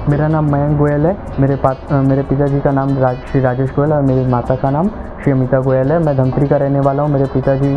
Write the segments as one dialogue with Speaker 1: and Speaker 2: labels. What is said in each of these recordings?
Speaker 1: मेरा नाम मयंक गोयल है। मेरे पिताजी का नाम श्री राजेश गोयल और मेरी माता का नाम श्री अमिता गोयल है। मैं धमतरी का रहने वाला हूँ। मेरे पिताजी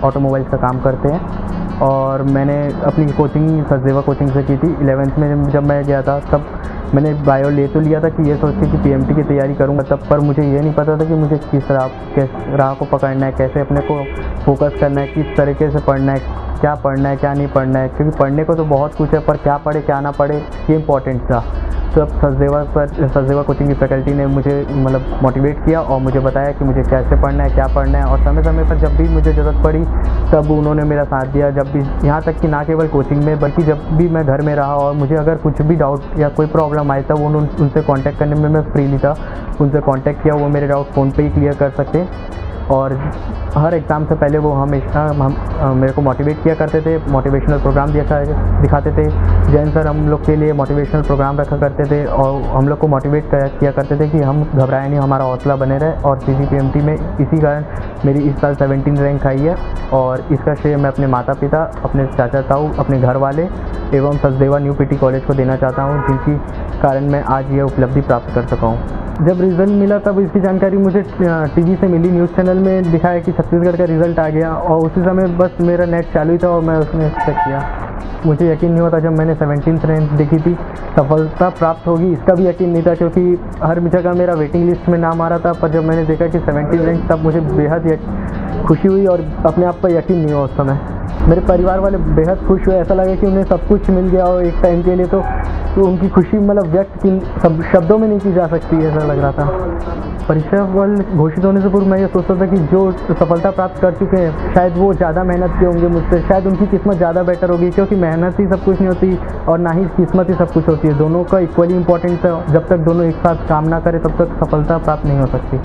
Speaker 1: ऑटोमोबाइल्स का काम करते हैं और मैंने अपनी कोचिंग सचदेवा कोचिंग से की थी। 11th में जब मैं गया था तब मैंने बायो ले तो लिया था कि ये सोच के कि पीएमटी की तैयारी करूँगा तब, पर मुझे ये नहीं पता था कि मुझे किस राह को पकड़ना है, कैसे अपने को फोकस करना है, किस तरीके से पढ़ना है, क्या पढ़ना है क्या नहीं पढ़ना है। क्योंकि पढ़ने को तो बहुत कुछ है पर क्या पढ़े क्या ना पढ़े ये इम्पोर्टेंट था। तो अब सचदेवा कोचिंग की फैकल्टी ने मुझे मोटिवेट किया और मुझे बताया कि मुझे कैसे पढ़ना है क्या पढ़ना है, और समय समय पर जब भी मुझे ज़रूरत पड़ी तब उन्होंने मेरा साथ दिया। जब भी, यहाँ तक कि ना केवल कोचिंग में बल्कि जब भी मैं घर में रहा और मुझे अगर कुछ भी डाउट या कोई प्रॉब्लम आए तब उनसे कांटेक्ट करने में मैं फ्रीली था। उनसे कांटेक्ट किया, वो मेरे डाउट फ़ोन पे ही क्लियर कर सकते। और हर एग्ज़ाम से पहले वो हमेशा मेरे को मोटिवेट किया करते थे, मोटिवेशनल प्रोग्राम दिखाते थे। जैन सर हम लोग के लिए मोटिवेशनल प्रोग्राम रखा करते थे और हम लोग को मोटिवेट किया करते थे कि हम घबराएं नहीं, हमारा हौसला बने रहे। और CGPMT में इसी कारण मेरी इस साल 17 रैंक आई है और इसका श्रेय मैं अपने माता पिता, अपने चाचा ताऊ, अपने घर वाले एवं सचदेवा न्यू पीटी कॉलेज को देना चाहता हूँ, जिनकी कारण मैं आज ये उपलब्धि प्राप्त कर सका हूँ। जब रिज़ल्ट मिला तब इसकी जानकारी मुझे टीवी से मिली, न्यूज़ चैनल में दिखाया कि छत्तीसगढ़ का रिज़ल्ट आ गया और उसी समय बस मेरा नेट चालू ही था और मैं उसमें चेक किया। मुझे यकीन नहीं होता जब मैंने 17th रैंक देखी थी सफलता प्राप्त होगी, इसका भी यकीन नहीं था क्योंकि हर जगह मेरा वेटिंग लिस्ट में नाम आ रहा था। पर जब मैंने देखा कि 17 रैंक तब मुझे बेहद खुशी हुई और अपने आप पर यकीन नहीं हुआ उस समय। मेरे परिवार वाले बेहद खुश हुए, ऐसा लगा कि उन्हें सब कुछ मिल गया और एक टाइम के लिए तो उनकी खुशी व्यक्त सब शब्दों में नहीं की जा सकती, ऐसा लग रहा था। परीक्षा फल घोषित होने से पूर्व मैं ये सोचता था कि जो सफलता प्राप्त कर चुके हैं शायद वो ज़्यादा मेहनत किए होंगे मुझसे, शायद उनकी किस्मत ज़्यादा बेटर होगी, क्योंकि मेहनत ही सब कुछ नहीं होती और ना ही किस्मत ही सब कुछ होती है। दोनों का इक्वली इंपॉर्टेंस है, जब तक दोनों एक साथ काम ना करें तब तक सफलता प्राप्त नहीं हो सकती।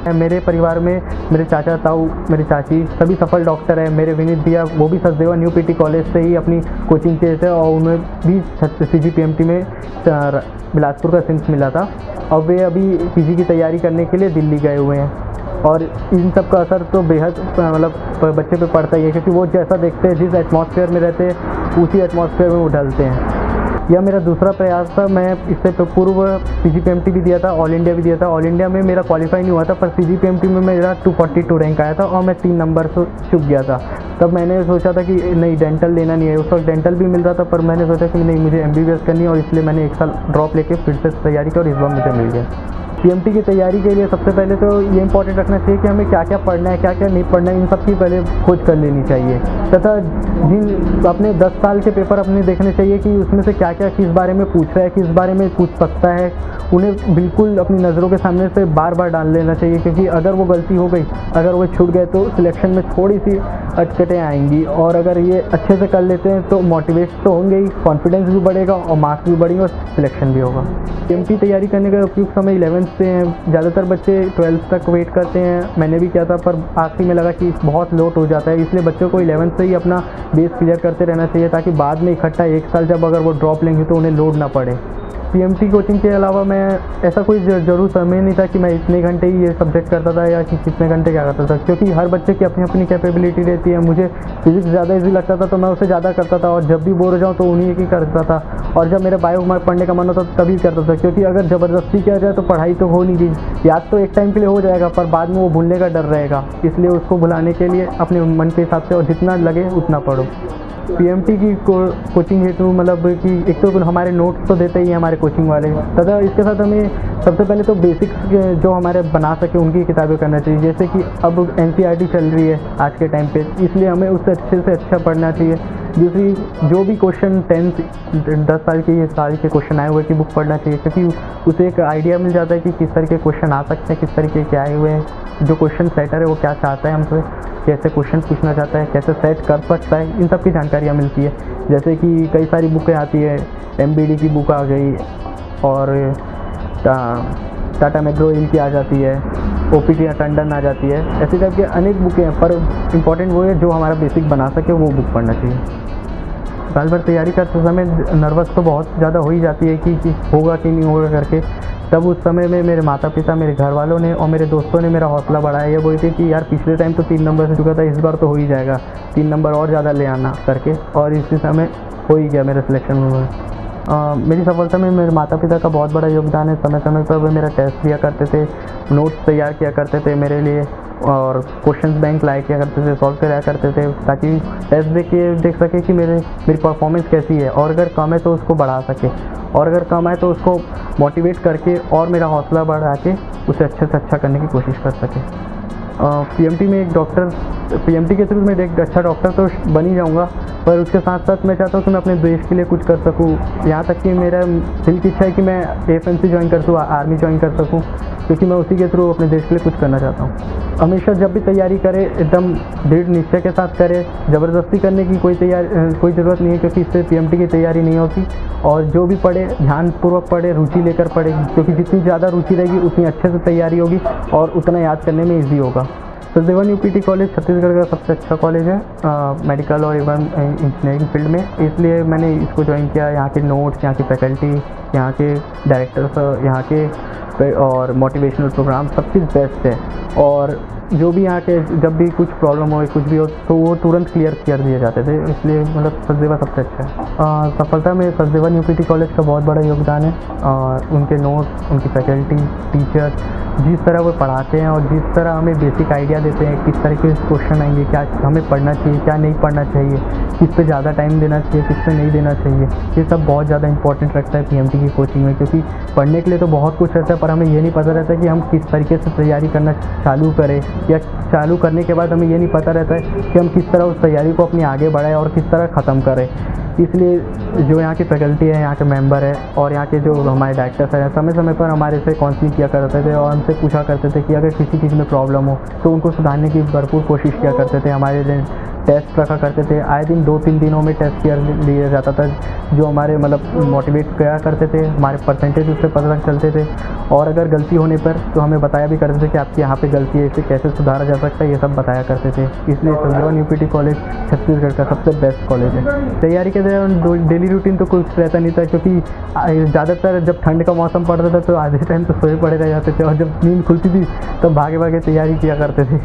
Speaker 1: मेरे परिवार में मेरे चाचा ताऊ, मेरी चाची सभी सफल डॉक्टर हैं। मेरे विनीत भैया वो भी सचदेवा न्यू पीटी कॉलेज से ही अपनी कोचिंग किए थे और उन्हें भी CGPMT में बिलासपुर का सिंस मिला था और वे अभी PG की तैयारी करने के लिए दिल्ली गए हुए हैं। और इन सब का असर तो बेहद बच्चे पे पड़ता ही है, क्योंकि वो जैसा देखते हैं, जिस एटमॉस्फेयर में रहते हैं उसी एटमॉस्फेयर में वो ढलते हैं। यह मेरा दूसरा प्रयास था। मैं इससे पूर्व CGPMT भी दिया था, ऑल इंडिया भी दिया था। ऑल इंडिया में मेरा क्वालिफाई नहीं हुआ था पर CGPMT में मेरा 242 रैंक आया था और मैं 3 नंबर से चूक गया था। तब मैंने सोचा था कि नहीं, डेंटल लेना नहीं है। उस वक्त डेंटल भी मिल रहा था पर मैंने सोचा कि नहीं, मुझे MBBS करनी है और इसलिए मैंने 1 साल ड्रॉप लेके फिर से तैयारी की और इस बार मुझे मिल गया। PMT की तैयारी के लिए सबसे पहले तो ये इंपॉर्टेंट रखना चाहिए कि हमें क्या क्या पढ़ना है क्या क्या नहीं पढ़ना है, इन सब की पहले खोज कर लेनी चाहिए। तथा जिन अपने 10 साल के पेपर अपने देखने चाहिए कि उसमें से क्या क्या किस बारे में पूछ रहा है, किस बारे में पूछ सकता है, उन्हें बिल्कुल अपनी नज़रों के सामने से बार बार डाल लेना चाहिए। क्योंकि अगर वो गलती हो गई, अगर वो छूट गए तो सिलेक्शन में थोड़ी सी अटकटें आएंगी, और अगर ये अच्छे से कर लेते हैं तो मोटिवेट तो होंगे ही, कॉन्फिडेंस भी बढ़ेगा और मार्क्स भी बढ़ेंगे और सिलेक्शन भी होगा। PMT तैयारी करने का उपयुक्त समय 11th से है। ज़्यादातर बच्चे 12th तक वेट करते हैं, मैंने भी किया था, पर आखिरी में लगा कि बहुत लोड हो जाता है, इसलिए बच्चों को 11th से ही अपना बेस क्लियर करते रहना चाहिए ताकि बाद में इकट्ठा 1 साल जब अगर वो ड्रॉप लेंगे तो उन्हें लोड ना पड़े। PMT कोचिंग के अलावा मैं ऐसा कोई ज़रूर समय नहीं था कि मैं इतने घंटे ही ये सब्जेक्ट करता था या कि कितने घंटे क्या करता था, क्योंकि हर बच्चे की अपनी अपनी कैपेबिलिटी रहती है। मुझे फिजिक्स ज़्यादा इजी लगता था तो मैं उसे ज़्यादा करता था और जब भी बोर हो जाऊँ तो उन्हीं की करता था, और जब मेरा बायो पढ़ने का मन होता था तभी करता था। क्योंकि अगर ज़बरदस्ती किया जाए तो पढ़ाई तो हो नहीं गई, याद तो एक टाइम के लिए हो जाएगा पर बाद में वो भूलने का डर रहेगा, इसलिए उसको भुलाने के लिए अपने मन के हिसाब से और जितना लगे उतना पढ़ो। PMT की कोचिंग हेतु कि एक तो हमारे नोट्स तो देते ही हैं हमारे कोचिंग वाले, तथा इसके साथ हमें सबसे पहले तो बेसिक्स जो हमारे बना सके उनकी किताबें करना चाहिए। जैसे कि अब NCERT चल रही है आज के टाइम पे, इसलिए हमें उससे अच्छे से अच्छा पढ़ना चाहिए। दूसरी, जो भी क्वेश्चन 10 साल के ये साल के क्वेश्चन आए हुए की बुक पढ़ना चाहिए, क्योंकि उसे एक आइडिया मिल जाता है कि किस तरह के क्वेश्चन आ सकते हैं, किस तरीके के आए हुए हैं, जो क्वेश्चन सेटर है वो क्या चाहता है हमसे, कैसे क्वेश्चन पूछना चाहता है, कैसे सेट कर सकता है, इन सब की जानकारियाँ मिलती है। जैसे कि कई सारी बुकें आती है, MBD की बुक आ गई और टाटा मैग्रो हिल की आ जाती है, OPT टंडन आ जाती है, ऐसे टाइप के अनेक बुकें हैं, पर इम्पॉर्टेंट वो है जो हमारा बेसिक बना सके वो बुक पढ़ना चाहिए। साल भर तैयारी करते समय नर्वस तो बहुत ज़्यादा हो ही जाती है कि होगा कि नहीं होगा करके। तब उस समय में मेरे माता पिता, मेरे घर वालों ने और मेरे दोस्तों ने मेरा हौसला बढ़ाया। ये बोलते कि यार पिछले टाइम तो 3 नंबर से चुका था, इस बार तो हो ही जाएगा, 3 नंबर और ज़्यादा ले आना करके, और इसी समय हो ही गया, मेरा सिलेक्शन हुआ। मेरी सफलता में मेरे माता पिता का बहुत बड़ा योगदान है। समय समय पर वे मेरा टेस्ट दिया करते थे, नोट्स तैयार किया करते थे मेरे लिए, और क्वेश्चन बैंक लाया किया करते थे, सॉल्व कराया करते थे, ताकि टेस्ट देख सके कि मेरी परफॉर्मेंस कैसी है, और अगर कम है तो उसको बढ़ा सके, और अगर कम है तो उसको मोटिवेट करके और मेरा हौसला बढ़ा के उसे अच्छे से अच्छा करने की कोशिश कर सके। पीएमटी में एक डॉक्टर, पीएमटी के थ्रू मैं एक अच्छा डॉक्टर तो बन ही जाऊँगा, पर उसके साथ साथ मैं चाहता हूँ कि मैं अपने देश के लिए कुछ कर सकूँ। यहाँ तक कि मेरा दिल की इच्छा है कि मैं एएफएमसी ज्वाइन कर सकूँ, आर्मी ज्वाइन कर सकूँ, क्योंकि मैं उसी के थ्रू अपने देश के लिए कुछ करना चाहता हूँ। हमेशा जब भी तैयारी करे एकदम दृढ़ निश्चय के साथ करे, ज़बरदस्ती करने की कोई ज़रूरत नहीं है, क्योंकि इससे पीएमटी की तैयारी नहीं होती। और जो भी पढ़े ध्यानपूर्वक पढ़े, रुचि लेकर पढ़े, क्योंकि जितनी ज़्यादा रुचि रहेगी उतनी अच्छे से तैयारी होगी और उतना याद करने में ईजी होगा। सचदेवा यूपीटी कॉलेज छत्तीसगढ़ का सबसे अच्छा कॉलेज है मेडिकल और इवन इंजीनियरिंग फील्ड में, इसलिए मैंने इसको ज्वाइन किया। यहाँ के नोट्स, यहाँ की फैकल्टी, यहाँ के डायरेक्टर्स, यहाँ के और मोटिवेशनल प्रोग्राम सब चीज़ बेस्ट है। और जो भी यहाँ के जब भी कुछ प्रॉब्लम हो, कुछ भी हो, तो वो तुरंत क्लियर कर दिए जाते थे, इसलिए मतलब सचदेवा सबसे अच्छा है। सफलता में सचदेवा यूपीटी कॉलेज का बहुत बड़ा योगदान है, और उनके नोट्स, उनकी फैकल्टी, टीचर, जिस तरह वो पढ़ाते हैं और जिस तरह हमें बेसिक आइडिया देते हैं, किस तरह के क्वेश्चन आएंगे, क्या हमें पढ़ना चाहिए, क्या नहीं पढ़ना चाहिए, किस पे ज़्यादा टाइम देना चाहिए, किस पे नहीं देना चाहिए, ये सब बहुत ज़्यादा इंपॉर्टेंट रखता है पीएमटी की कोचिंग में। क्योंकि पढ़ने के लिए तो बहुत कुछ रहता है, पर हमें ये नहीं पता रहता कि हम किस तरीके से तैयारी करना चालू करें, या चालू करने के बाद हमें ये नहीं पता रहता है कि हम किस तरह उस तैयारी को अपनी आगे बढ़ाएं और किस तरह ख़त्म करें। इसलिए जो यहाँ की फैकल्टी है, यहाँ के मेंबर है और यहाँ के जो हमारे डायरेक्टर्स हैं, समय समय पर हमारे से काउंसलिंग किया करते थे और हमसे पूछा करते थे कि अगर किसी चीज़ में प्रॉब्लम हो तो उनको सुधारने की भरपूर कोशिश किया करते थे। हमारे लिए टेस्ट रखा करते थे, आए दिन 2-3 दिनों में टेस्ट लिया जाता था, जो हमारे मतलब मोटिवेट किया करते थे, हमारे परसेंटेज उससे पता चलते थे, और अगर गलती होने पर तो हमें बताया भी करते थे कि आपकी यहाँ पे गलती है, इसे कैसे सुधारा जा सकता है, ये सब बताया करते थे। इसलिए सचदेवा यूपीटी कॉलेज छत्तीसगढ़ का सबसे बेस्ट कॉलेज है। तैयारी के दौरान डेली रूटीन तो कुछ रहता नहीं था, क्योंकि ज़्यादातर जब ठंड का मौसम पड़ता था तो आधे टाइम तो सोए पड़े रह जाते थे, और जब नींद खुलती थी तब भागे भागे तैयारी किया करते थे।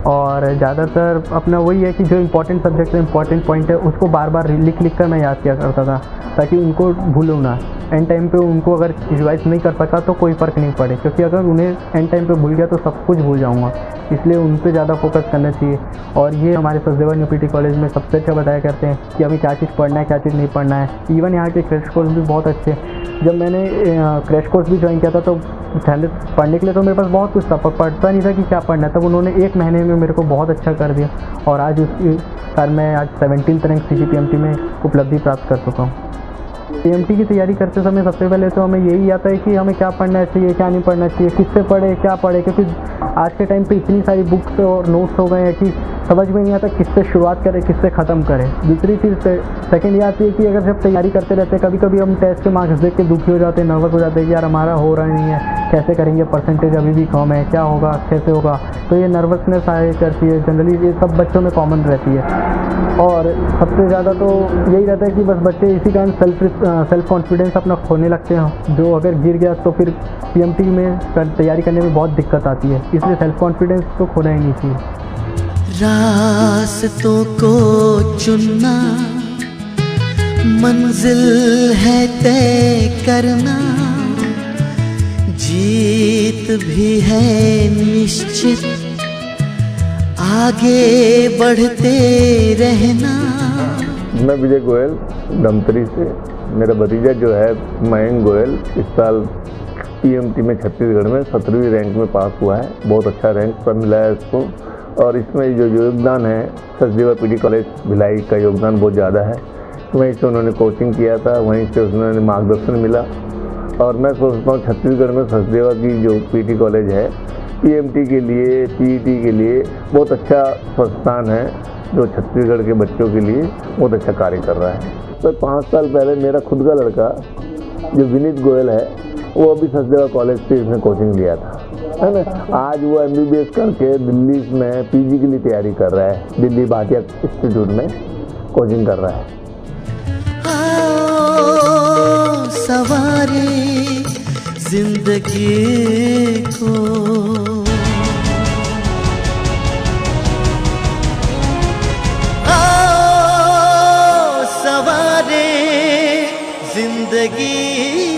Speaker 1: और ज़्यादातर अपना वही है कि जो इम्पोर्टेंट सब्जेक्ट है, इम्पोर्टेंट पॉइंट है, उसको बार बार लिख कर मैं याद किया करता था, ताकि उनको भूलूँ ना। एंड टाइम पे उनको अगर रिवाइज नहीं कर सका तो कोई फ़र्क नहीं पड़े, क्योंकि अगर उन्हें एंड टाइम पे भूल गया तो सब कुछ भूल जाऊँगा, इसलिए उन पे ज़्यादा फोकस करना चाहिए। और ये हमारे सचदेवा यूपीटी कॉलेज में सबसे अच्छा बताया करते हैं कि हमें क्या चीज़ पढ़ना है, क्या चीज़ नहीं पढ़ना है। इवन यहाँ के क्रैश कोर्स भी बहुत अच्छे हैं। जब मैंने क्रैश कोर्स भी ज्वाइन किया था तो पढ़ने के लिए तो मेरे पास बहुत कुछ था, पर पढ़ता नहीं था कि क्या पढ़ना है। तब उन्होंने 1 महीने में मेरे को बहुत अच्छा कर दिया, और आज उसके कारण मैं आज 17th रैंक CGPMT में उपलब्धि प्राप्त कर चुका हूँ। पीएमटी की तैयारी करते समय सबसे पहले तो हमें यही आता है कि हमें क्या पढ़ना चाहिए, क्या नहीं पढ़ना चाहिए, किससे पढ़े, क्या पढ़े, क्योंकि आज के टाइम पे इतनी सारी बुक्स और नोट्स हो गए हैं कि समझ में नहीं आता किससे शुरुआत करें, किससे ख़त्म करें। दूसरी चीज़ सेकेंड ये आती है कि अगर जब तैयारी करते रहते हैं, कभी कभी हम टेस्ट के मार्क्स देख के दुखी हो जाते हैं, नर्वस हो जाते हैं कि यार हमारा हो रहा नहीं है, कैसे करेंगे, परसेंटेज अभी भी कम है, क्या होगा, कैसे होगा। तो ये नर्वसनेस आया करती है, जनरली ये सब बच्चों में कॉमन रहती है। और सबसे ज़्यादा तो यही रहता है कि बस बच्चे इसी कारण सेल्फ कॉन्फिडेंस अपना खोने लगते हैं, जो अगर गिर गया तो फिर पीएमटी में तैयारी करने में बहुत दिक्कत आती है, इसलिए सेल्फ कॉन्फिडेंस तो खोना ही नहीं चाहिए।
Speaker 2: रास्तों को चुनना, मंजिल है तय करना, जीत भी है निश्चित, आगे बढ़ते रहना।
Speaker 3: मैं विजय गोयल धमतरी से, मेरा भतीजा जो है मयंक गोयल इस साल पीएमटी में छत्तीसगढ़ में 17वीं रैंक में पास हुआ है। बहुत अच्छा रैंक पर मिला है इसको, और इसमें जो योगदान है सचदेवा पीटी कॉलेज भिलाई का योगदान बहुत ज़्यादा है। वहीं से उन्होंने कोचिंग किया था, वहीं से उन्होंने मार्गदर्शन मिला, और मैं सोचता हूँ छत्तीसगढ़ में सचदेवा की जो पीटी कॉलेज है पीएमटी के लिए, पीईटी के लिए बहुत अच्छा संस्थान है, जो छत्तीसगढ़ के बच्चों के लिए बहुत अच्छा कार्य कर रहा है। तो 5 साल पहले मेरा खुद का लड़का जो विनीत गोयल है, वो अभी सचदेवा कॉलेज से इसने कोचिंग लिया था, है ना। आज वो MBBS करके दिल्ली में PG के लिए तैयारी कर रहा है, दिल्ली भाटिया इंस्टीट्यूट में कोचिंग कर रहा है।
Speaker 2: आओ सवारे जिंदगी को, आओ सवारे जिंदगी जिंदगी